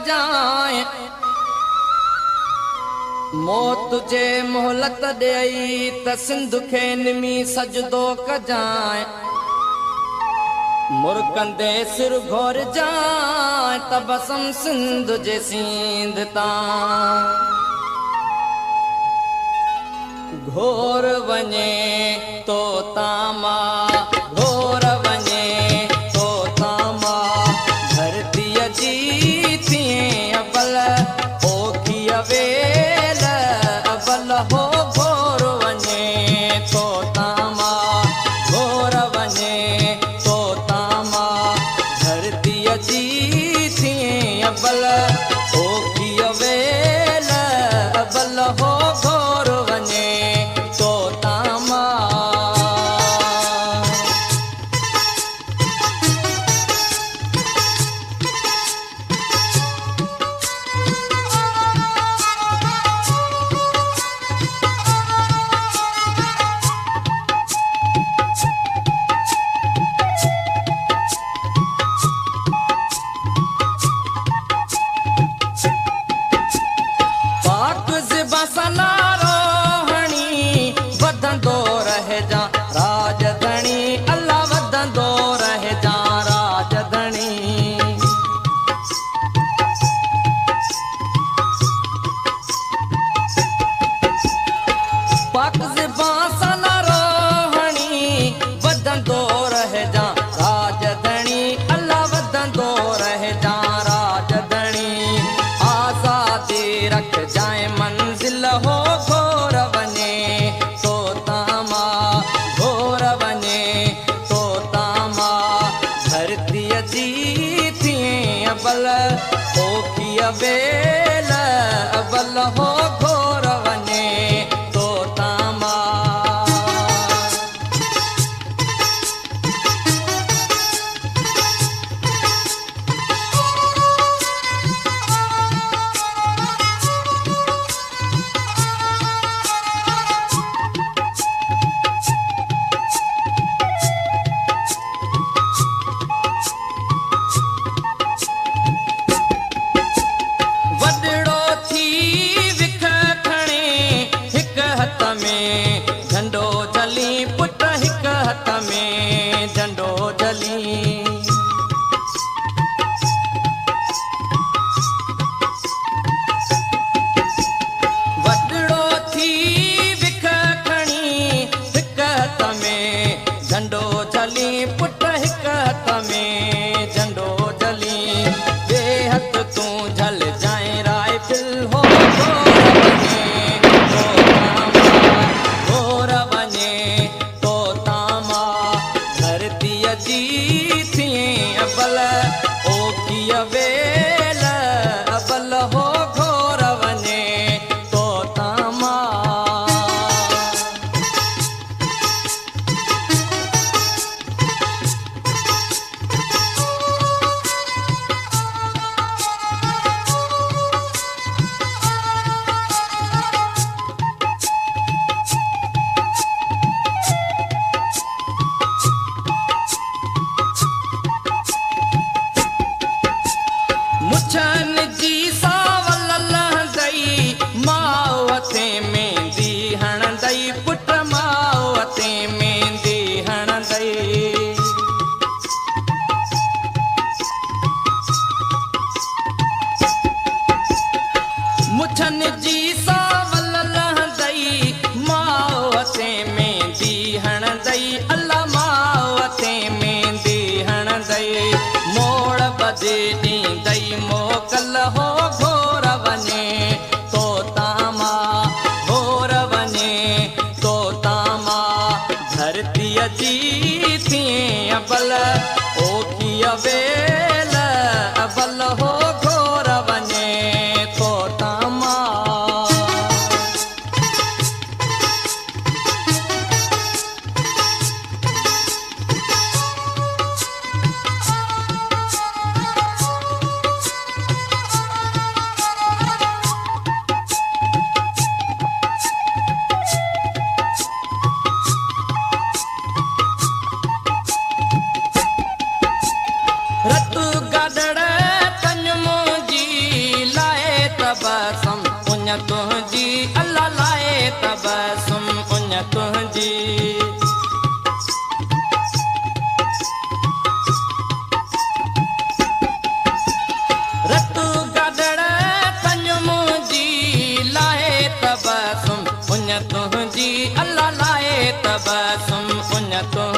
कजाए मौत जे मोहलत ॾेई त सिंध खे निमी सजदो कजाए मुर्कंदे सिर घोर जाए त बसम सिंध जे सींध तां घोर वञे तो तामा घोर वञे तो तामा धरतीअ जी थिए अबल ओखी अवेल अबल हो घोर वञे तो तामा घोर वञे तो तामा धरतीअ जी थिए अबल ओखी अवेल अबल हो घोर वञे तो तामा पाक ज़िबा सनारो हणी वधंदो रहजा राजधणी अल्लाह वधंदो रहजा राजधणी पाक ज़िबा सनारो हणी वधंदो रहजा राजधणी अल्लाह वधंदो रहजा राजधणी आज़ादी रख जाए मंजिल हो घोर वञे तो तामा घोर वञे तो तामा धरतीअ जी थिए अबल ओखी अवेल अबल हो घोर वञे तो तामा वॾड़ो थी विख खणे हिक हथ में झंडो झली पुट हिक हथ में झंडो झली वॾड़ो थी विख खणी हिक हथ में झंडो झली पुट हिक हथ में झंडो झली ॿिए हथ तूं झल जाए राइफिल हो घोर वञे तो तामा धरतीअ जी थिए अबल ओखी अवेल अबल हो घोर वञे तो तामा मुछन जी सावल लहंदई मावते मेंदी हणंदई पुट मावते मेंदी हणंदई मुछन जी सावल लहंदई मावते मेंदी हणंदई अल्लाह मावते मेंदी हणंदई मोड़ बजे ॾींदई मोकल उन तुंहिंजी अल्लाह लाए तबसुम उन तुंहिंजी रतु गदड़ कन्य मुंहिंजी लाए तबसुम उन तुंहिंजी अल्लाह लाए तबसुम उन तुंहिंजी